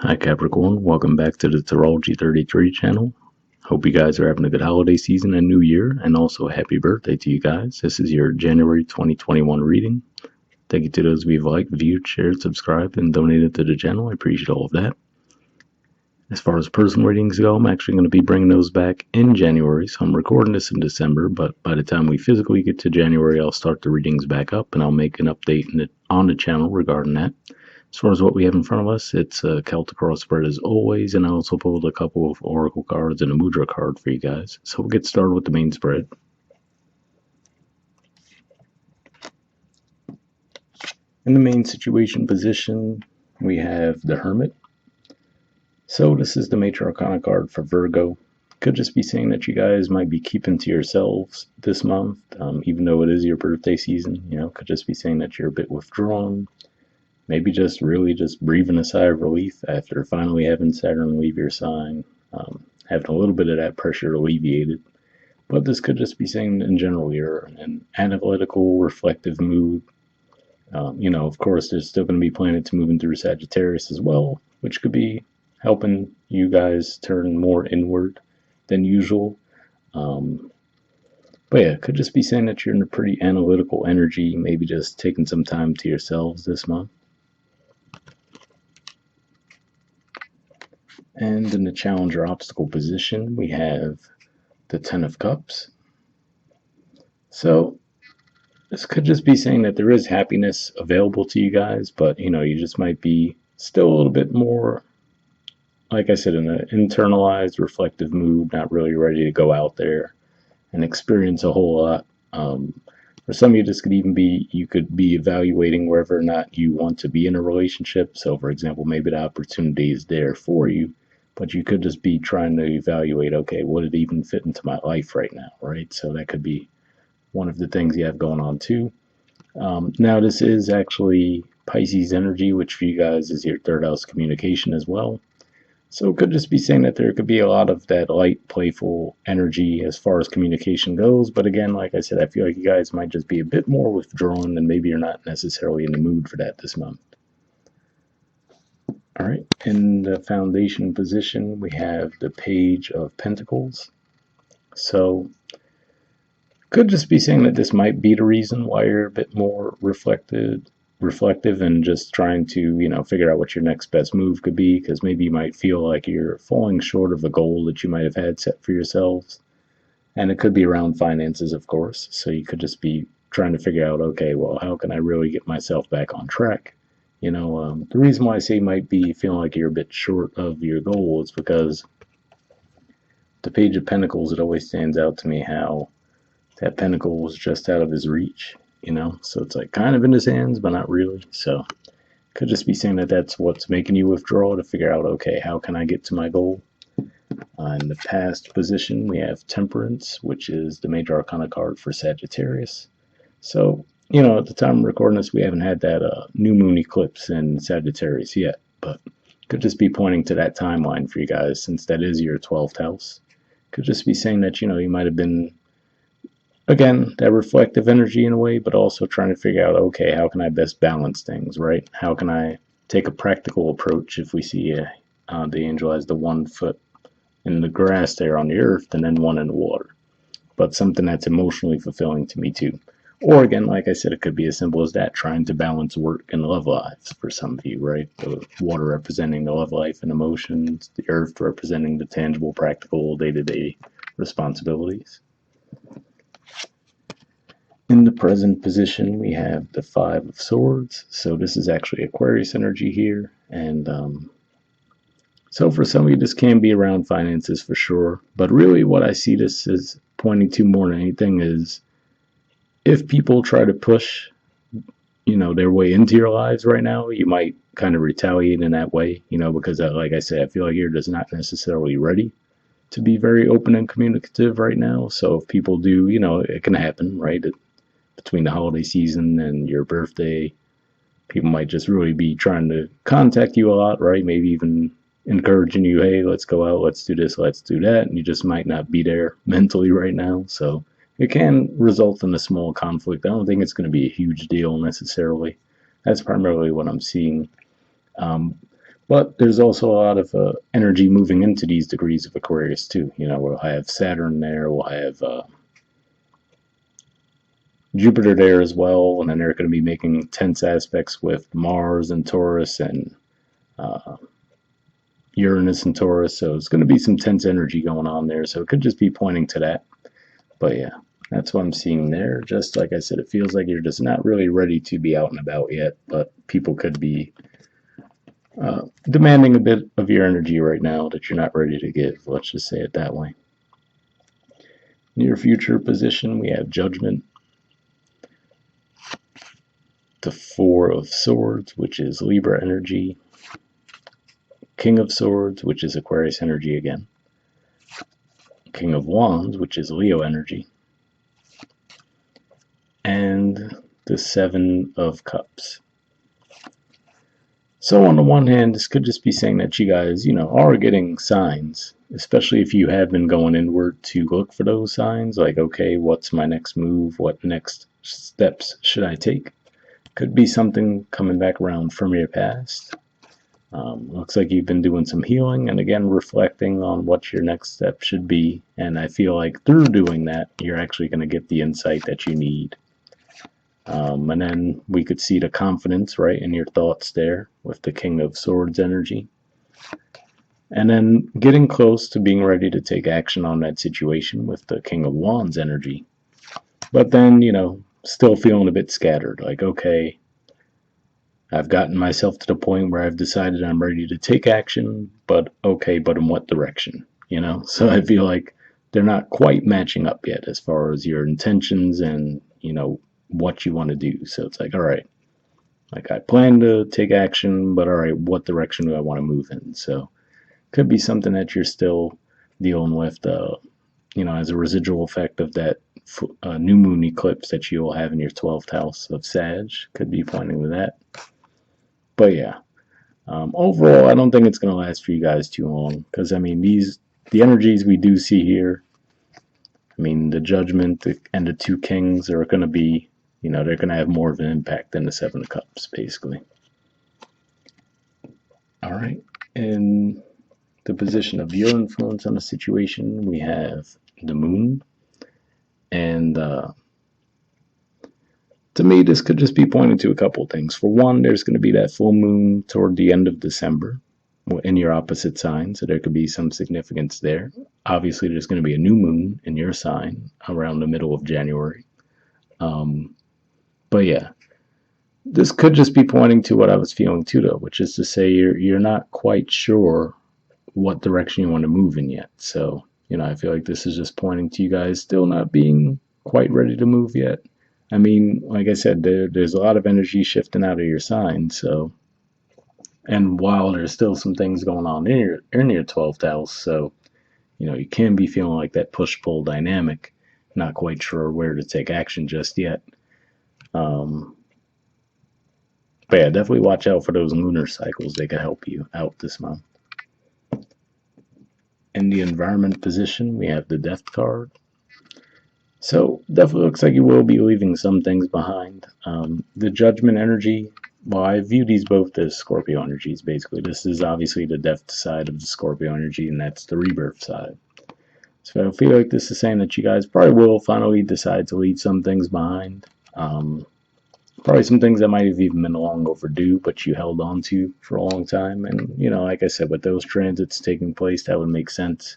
Hi Capricorn, welcome back to the Astrology 33 channel. Hope you guys are having a good holiday season and new year, and also a happy birthday to you guys. This is your January 2021 reading. Thank you to those of you who've liked, viewed, shared, subscribed, and donated to the channel. I appreciate all of that. As far as personal readings go, I'm actually going to be bringing those back in January, so I'm recording this in December, but by the time we physically get to January, I'll start the readings back up, and I'll make an update on the channel regarding that. As far as what we have in front of us, it's a Celtic cross spread as always, and I also pulled a couple of oracle cards and a Mudra card for you guys. So we'll get started with the main spread. In the main situation position, we have the Hermit. So this is the Major Arcana card for Virgo. Could just be saying that you guys might be keeping to yourselves this month, even though it is your birthday season. Could just be saying that you're a bit withdrawn. Maybe just breathing a sigh of relief after finally having Saturn leave your sign, having a little bit of that pressure alleviated. But this could just be saying in general you're in an analytical, reflective mood. Of course, there's still going to be planets moving through Sagittarius as well, which could be helping you guys turn more inward than usual. But yeah, it could just be saying that you're in a pretty analytical energy, maybe just taking some time to yourselves this month. And in the challenger obstacle position, we have the Ten of Cups. So this could just be saying that there is happiness available to you guys, but you just might be still a little bit more, like I said, in an internalized, reflective mood, not really ready to go out there and experience a whole lot. For some of you, this could even be, you could be evaluating whether or not you want to be in a relationship. So for example, maybe the opportunity is there for you, but you could just be trying to evaluate, okay, would it even fit into my life right now, right? So that could be one of the things you have going on too. Now this is actually Pisces energy, which for you guys is your third house communication as well. So it could just be saying that there could be a lot of that light, playful energy as far as communication goes. But again, like I said, I feel like you guys might just be a bit more withdrawn and maybe you're not necessarily in the mood for that this month. All right, in the foundation position, we have the Page of Pentacles. So could just be saying that this might be the reason why you're a bit more reflective and just trying to figure out what your next best move could be, because maybe you might feel like you're falling short of a goal that you might have had set for yourselves, and it could be around finances, of course. So you could just be trying to figure out, okay, well, how can I really get myself back on track? The reason why I say you might be feeling like you're a bit short of your goal is because the Page of Pentacles, it always stands out to me how that pentacle was just out of his reach, so it's like kind of in his hands, but not really. So could just be saying that that's what's making you withdraw, to figure out, okay, how can I get to my goal? In the past position, we have Temperance, which is the Major Arcana card for Sagittarius. So, at the time of recording this, we haven't had that new moon eclipse in Sagittarius yet, but could just be pointing to that timeline for you guys, since that is your 12th house. Could just be saying that, you might have been, again, that reflective energy in a way, but also trying to figure out, okay, how can I best balance things, right? How can I take a practical approach if we see the angel has the 1 foot in the grass there on the earth and then 1 in the water, but something that's emotionally fulfilling to me too. Or again, like I said, it could be as simple as that, trying to balance work and love lives for some of you, right? The water representing the love life and emotions, the earth representing the tangible, practical, day-to-day responsibilities. In the present position, we have the 5 of Swords. So this is actually Aquarius energy here. And so for some of you, this can be around finances for sure. But really what I see this as pointing to more than anything is, if people try to push, their way into your lives right now, you might kind of retaliate in that way, because like I said, I feel like you're just not necessarily ready to be very open and communicative right now. So if people do, it can happen, right? Between the holiday season and your birthday, people might just really be trying to contact you a lot, right? Maybe even encouraging you, hey, let's go out, let's do this, let's do that. And you just might not be there mentally right now. So it can result in a small conflict. I don't think it's going to be a huge deal necessarily. That's primarily what I'm seeing. But But there's also a lot of energy moving into these degrees of Aquarius too. We'll have Saturn there, we'll have Jupiter there as well, and then they're going to be making tense aspects with Mars and Taurus and uh, Uranus and Taurus. So it's going to be some tense energy going on there. So it could just be pointing to that. But yeah, that's what I'm seeing there. Just like I said, it feels like you're just not really ready to be out and about yet, but people could be demanding a bit of your energy right now that you're not ready to give. Let's just say it that way. Near future position, we have Judgment, the Four of Swords, which is Libra energy, King of Swords, which is Aquarius energy again, King of Wands, which is Leo energy, and the Seven of Cups. So on the one hand, this could just be saying that you guys, are getting signs, especially if you have been going inward to look for those signs, like, okay, what's my next move? What next steps should I take? Could be something coming back around from your past. Looks like you've been doing some healing and again reflecting on what your next step should be. And I feel like through doing that, you're actually going to get the insight that you need. And then we could see the confidence, right, in your thoughts there with the King of Swords energy. And then getting close to being ready to take action on that situation with the King of Wands energy. But then, still feeling a bit scattered. Like, okay, I've gotten myself to the point where I've decided I'm ready to take action, but okay, but in what direction? So I feel like they're not quite matching up yet as far as your intentions and, what you want to do. So it's like, all right, like I plan to take action, but all right, what direction do I want to move in? So could be something that you're still dealing with, as a residual effect of that new moon eclipse that you'll have in your 12th house of Sag. Could be pointing to that. But yeah, overall, I don't think it's going to last for you guys too long because the energies we do see here. The Judgment and the two Kings are going to be, they're going to have more of an impact than the Seven of Cups, basically. All right, in the position of your influence on the situation, we have the Moon, and to me, this could just be pointing to a couple of things. For one, there's going to be that full moon toward the end of December in your opposite sign, so there could be some significance there. Obviously, there's going to be a new moon in your sign around the middle of January. But yeah, this could just be pointing to what I was feeling too, though, which is to say you're not quite sure what direction you want to move in yet. So, I feel like this is just pointing to you guys still not being quite ready to move yet. Like I said, there's a lot of energy shifting out of your sign, so, and while there's still some things going on in your 12th house, so, you can be feeling like that push-pull dynamic, not quite sure where to take action just yet. But yeah, definitely watch out for those lunar cycles. They can help you out this month. In the environment position, we have the Death card. So definitely looks like you will be leaving some things behind. The Judgment energy, well, I view these both as Scorpio energies, basically. This is obviously the death side of the Scorpio energy, and that's the rebirth side. So I feel like this is saying that you guys probably will finally decide to leave some things behind. Probably some things that might have even been long overdue, but you held on to for a long time. And, like I said, with those transits taking place, that would make sense.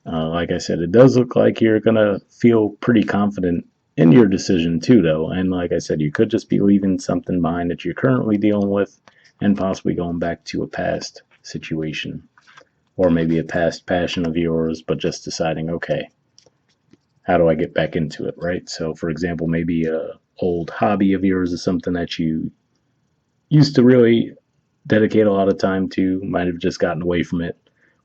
Like I said, it does look like you're going to feel pretty confident in your decision too, though. And like I said, you could just be leaving something behind that you're currently dealing with and possibly going back to a past situation or maybe a past passion of yours, but just deciding, okay, how do I get back into it, right? So, for example, maybe a old hobby of yours is something that you used to really dedicate a lot of time to, might have just gotten away from it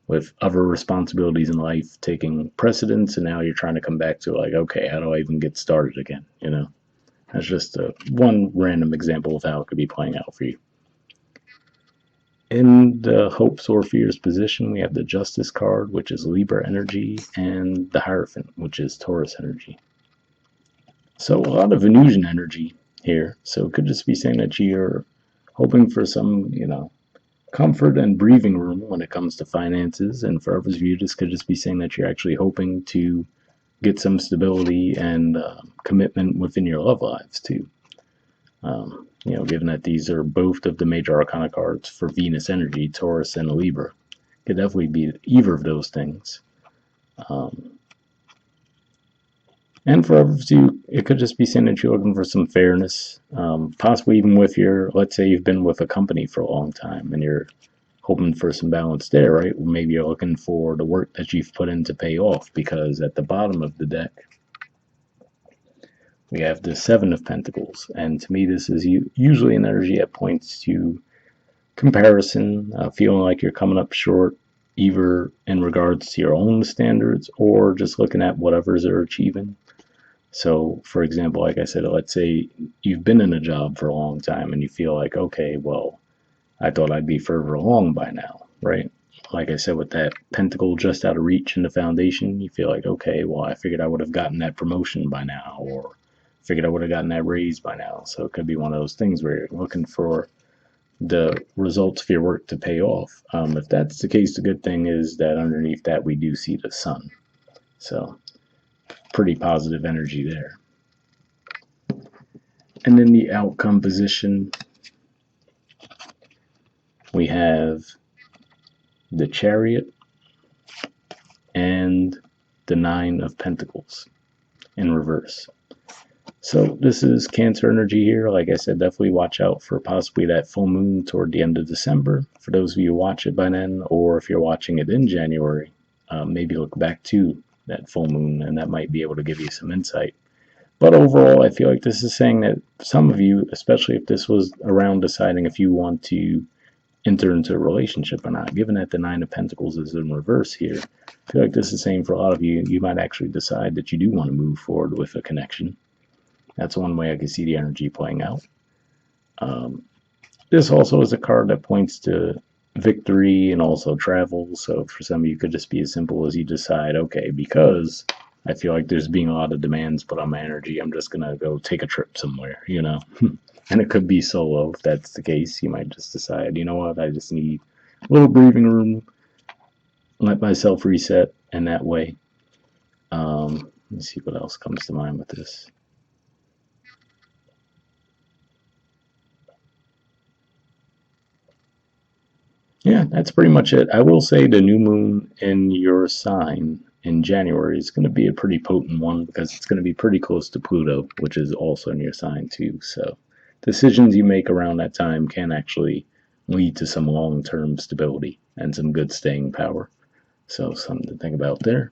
with other responsibilities in life taking precedence, and now you're trying to come back to like, okay, how do I even get started again? That's just one random example of how it could be playing out for you. In the hopes or fears position, we have the Justice card, which is Libra energy, and the Hierophant, which is Taurus energy. So a lot of Venusian energy here. So it could just be saying that you're hoping for some, comfort and breathing room when it comes to finances. And for others of you, this could just be saying that you're actually hoping to get some stability and commitment within your love lives too. Given that these are both of the major arcana cards for Venus energy, Taurus and Libra, could definitely be either of those things. And for others of you, it could just be saying that you're looking for some fairness, possibly even with let's say you've been with a company for a long time and you're hoping for some balance there, right? Maybe you're looking for the work that you've put in to pay off, because at the bottom of the deck, we have the Seven of Pentacles. And to me, this is usually an energy that points to comparison, feeling like you're coming up short, either in regards to your own standards or just looking at what others are achieving. So, for example, like I said, let's say you've been in a job for a long time and you feel like, okay, well, I thought I'd be further along by now, right? Like I said, with that pentacle just out of reach in the foundation, you feel like, okay, well, I figured I would have gotten that promotion by now, or figured I would have gotten that raise by now. So it could be one of those things where you're looking for the results of your work to pay off. If that's the case, the good thing is that underneath that, we do see the sun. So pretty positive energy there. And in the outcome position, we have the Chariot and the Nine of Pentacles in reverse. So this is Cancer energy here. Like I said, definitely watch out for possibly that full moon toward the end of December. For those of you who watch it by then, or if you're watching it in January, maybe look back to that full moon, and that might be able to give you some insight. But overall, I feel like this is saying that some of you, especially if this was around deciding if you want to enter into a relationship or not, given that the Nine of Pentacles is in reverse here, I feel like this is saying for a lot of you, you might actually decide that you do want to move forward with a connection. That's one way I can see the energy playing out. This also is a card that points to victory and also travel. So for some of you, it could just be as simple as you decide, okay, because I feel like there's being a lot of demands put on my energy, I'm just going to go take a trip somewhere, And it could be solo. If that's the case, you might just decide, you know what, I just need a little breathing room, let myself reset in that way. Let me see what else comes to mind with this. Yeah, that's pretty much it. I will say the new moon in your sign in January is going to be a pretty potent one, because it's going to be pretty close to Pluto, which is also in your sign too. So decisions you make around that time can actually lead to some long-term stability and some good staying power. So something to think about there.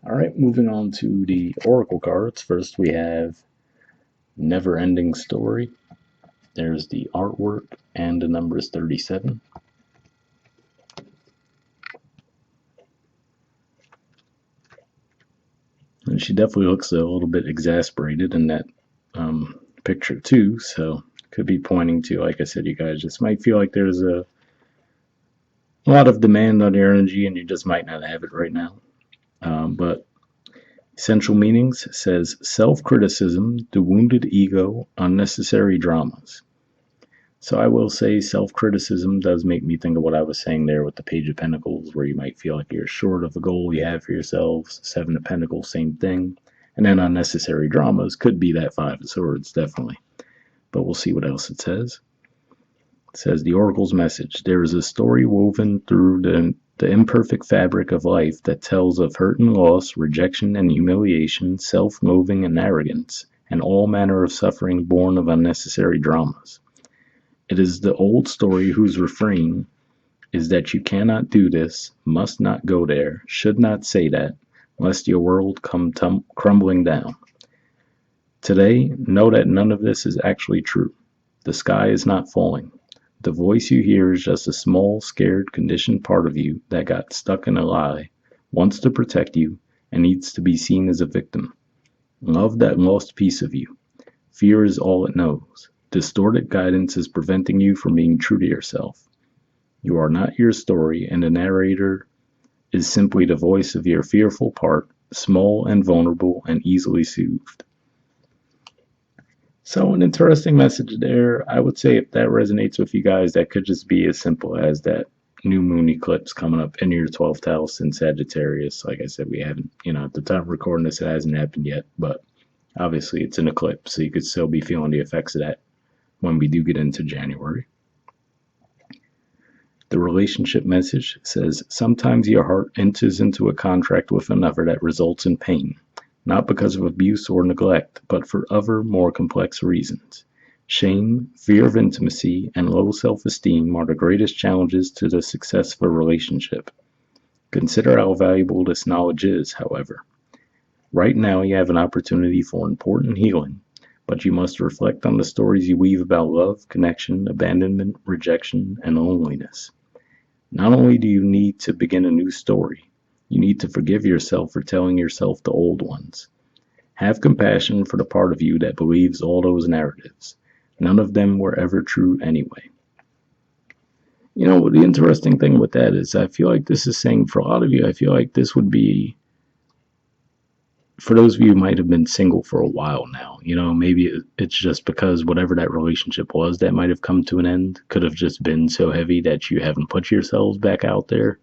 All right, moving on to the oracle cards. First, we have Never Ending Story. There's the artwork, and the number is 37. And she definitely looks a little bit exasperated in that picture too. So could be pointing to, like I said, you guys just might feel like there's a lot of demand on your energy, and you just might not have it right now. But Essential Meanings says self-criticism, the wounded ego, unnecessary dramas. So I will say self-criticism does make me think of what I was saying there with the Page of Pentacles, where you might feel like you're short of a goal you have for yourselves. Seven of Pentacles, same thing. And then unnecessary dramas could be that Five of Swords, definitely. But we'll see what else it says. It says the Oracle's message. There is a story woven through the imperfect fabric of life that tells of hurt and loss, rejection and humiliation, self-loathing and arrogance, and all manner of suffering born of unnecessary dramas. It is the old story whose refrain is that you cannot do this, must not go there, should not say that, lest your world come crumbling down. Today, know that none of this is actually true. The sky is not falling. The voice you hear is just a small, scared, conditioned part of you that got stuck in a lie, wants to protect you, and needs to be seen as a victim. Love that lost piece of you. Fear is all it knows. Distorted guidance is preventing you from being true to yourself. You are not your story, and the narrator is simply the voice of your fearful part, small and vulnerable and easily soothed. So, an interesting message there. I would say if that resonates with you guys, that could just be as simple as that new moon eclipse coming up in your 12th house in Sagittarius. Like I said, we haven't, at the time of recording this, it hasn't happened yet, but obviously it's an eclipse, so you could still be feeling the effects of that when we do get into January. The relationship message says sometimes your heart enters into a contract with another that results in pain, not because of abuse or neglect, but for other more complex reasons. Shame, fear of intimacy, and low self esteem are the greatest challenges to the success of a relationship. Consider how valuable this knowledge is, however. Right now, you have an opportunity for important healing, but you must reflect on the stories you weave about love, connection, abandonment, rejection, and loneliness. Not only do you need to begin a new story, you need to forgive yourself for telling yourself the old ones. Have compassion for the part of you that believes all those narratives. None of them were ever true anyway. The interesting thing with that is I feel like this is saying for a lot of you, I feel like this would be for those of you who might have been single for a while now. Maybe it's just because whatever that relationship was that might have come to an end could have just been so heavy that you haven't put yourselves back out there.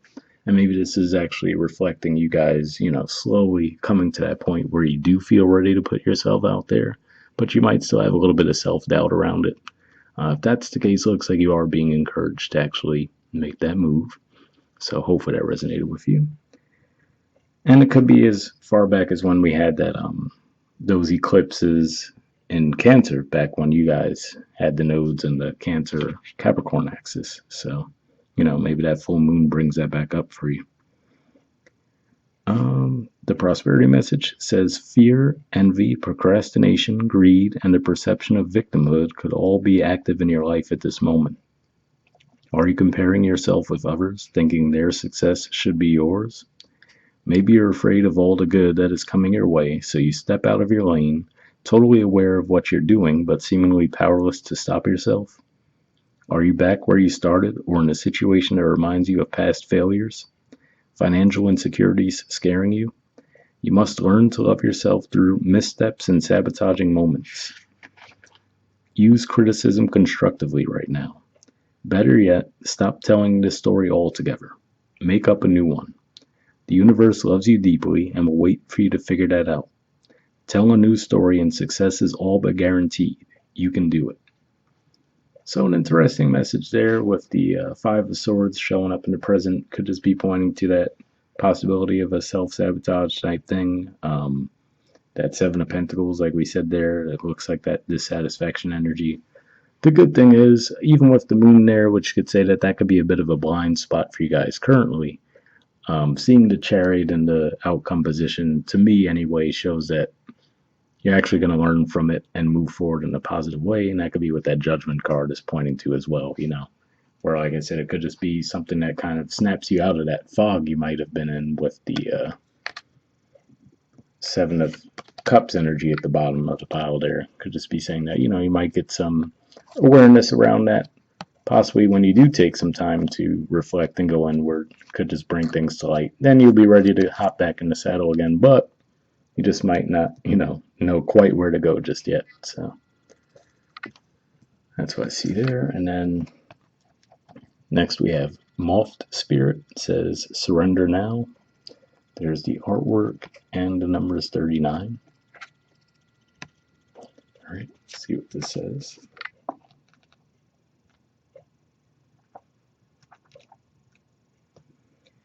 And maybe this is actually reflecting you guys, slowly coming to that point where you do feel ready to put yourself out there, but you might still have a little bit of self-doubt around it. If that's the case, it looks like you are being encouraged to actually make that move. So hopefully that resonated with you. And it could be as far back as when we had that those eclipses in Cancer back when you guys had the nodes in the Cancer Capricorn axis. So, maybe that full moon brings that back up for you. The prosperity message says fear, envy, procrastination, greed, and the perception of victimhood could all be active in your life at this moment. Are you comparing yourself with others, thinking their success should be yours? Maybe you're afraid of all the good that is coming your way, so you step out of your lane, totally aware of what you're doing, but seemingly powerless to stop yourself. Are you back where you started, or in a situation that reminds you of past failures? Financial insecurities scaring you? You must learn to love yourself through missteps and sabotaging moments. Use criticism constructively right now. Better yet, stop telling this story altogether. Make up a new one. The universe loves you deeply and will wait for you to figure that out. Tell a new story and success is all but guaranteed. You can do it. So an interesting message there with the Five of Swords showing up in the present could just be pointing to that possibility of a self-sabotage type thing. That Seven of Pentacles, like we said there, it looks like that dissatisfaction energy. The good thing is, even with the moon there, which could say that could be a bit of a blind spot for you guys currently, seeing the Chariot in the outcome position, to me anyway, shows that you're actually going to learn from it and move forward in a positive way. And that could be what that Judgment card is pointing to as well, where, like I said, it could just be something that kind of snaps you out of that fog you might have been in with the Seven of Cups energy at the bottom of the pile there. Could just be saying that, you might get some awareness around that. Possibly when you do take some time to reflect and go inward, could just bring things to light. Then you'll be ready to hop back in the saddle again, but you just might not, know quite where to go just yet. So that's what I see there. And then next we have Moth Spirit. It says surrender now. There's the artwork and the number is 39. All right, let's see what this says.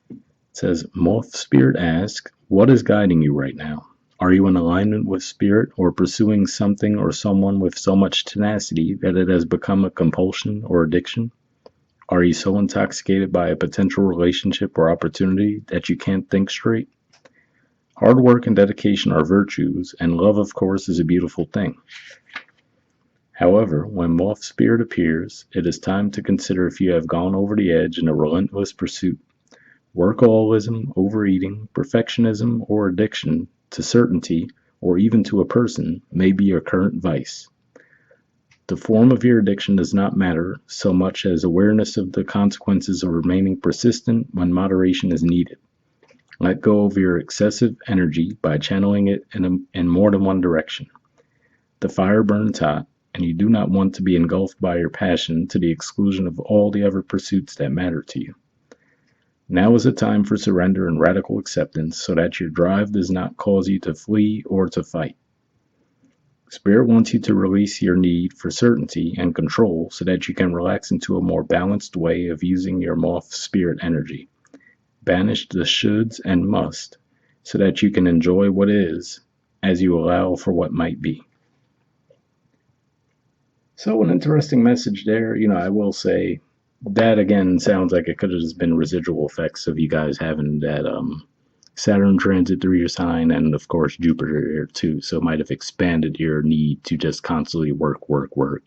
It says, Moth Spirit asks, what is guiding you right now? Are you in alignment with Spirit or pursuing something or someone with so much tenacity that it has become a compulsion or addiction? Are you so intoxicated by a potential relationship or opportunity that you can't think straight? Hard work and dedication are virtues, and love, of course, is a beautiful thing. However, when Moth Spirit appears, it is time to consider if you have gone over the edge in a relentless pursuit. Workaholism, overeating, perfectionism, or addiction to certainty, or even to a person, may be your current vice. The form of your addiction does not matter so much as awareness of the consequences of remaining persistent when moderation is needed. Let go of your excessive energy by channeling it in more than one direction. The fire burns hot, and you do not want to be engulfed by your passion to the exclusion of all the other pursuits that matter to you. Now is a time for surrender and radical acceptance so that your drive does not cause you to flee or to fight. Spirit wants you to release your need for certainty and control so that you can relax into a more balanced way of using your moth spirit energy. Banish the shoulds and must so that you can enjoy what is as you allow for what might be. So an interesting message there. I will say that again sounds like it could have just been residual effects of you guys having that Saturn transit through your sign, and of course Jupiter here too. So it might have expanded your need to just constantly work.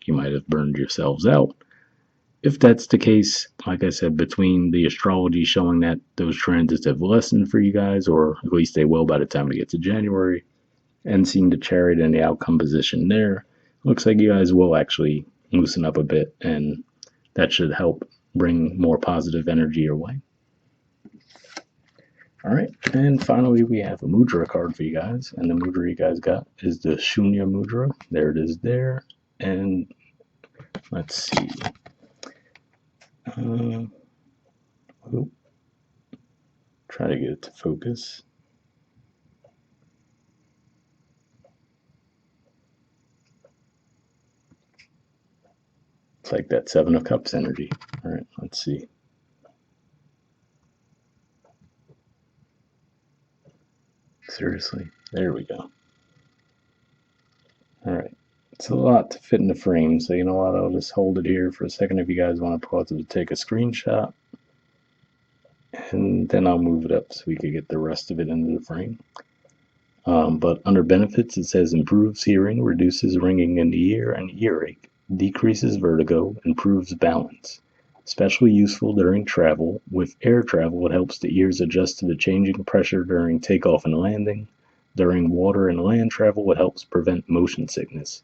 You might have burned yourselves out. If that's the case, like I said, between the astrology showing that those transits have lessened for you guys, or at least they will by the time we get to January, and seeing the chariot and the outcome position there, looks like you guys will actually loosen up a bit, and that should help bring more positive energy your way. All right, and finally we have a Mudra card for you guys, and the Mudra you guys got is the Shunya Mudra. There it is there, and let's see. Try to get it to focus. It's like that Seven of Cups energy. All right, let's see. Seriously, there we go. All right, it's a lot to fit in the frame, so you know what? I'll just hold it here for a second if you guys want to pause it to take a screenshot, and then I'll move it up so we can get the rest of it into the frame. But under benefits, it says improves hearing, reduces ringing in the ear and earache, decreases vertigo, improves balance. Especially useful during travel. With air travel, it helps the ears adjust to the changing pressure during takeoff and landing. During water and land travel, it helps prevent motion sickness.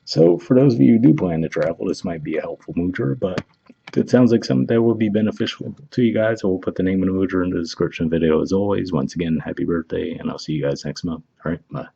So, for those of you who do plan to travel, this might be a helpful mudra, but if it sounds like something that would be beneficial to you guys, I will put the name of the mudra in the description video as always. Once again, happy birthday, and I'll see you guys next month. All right, bye.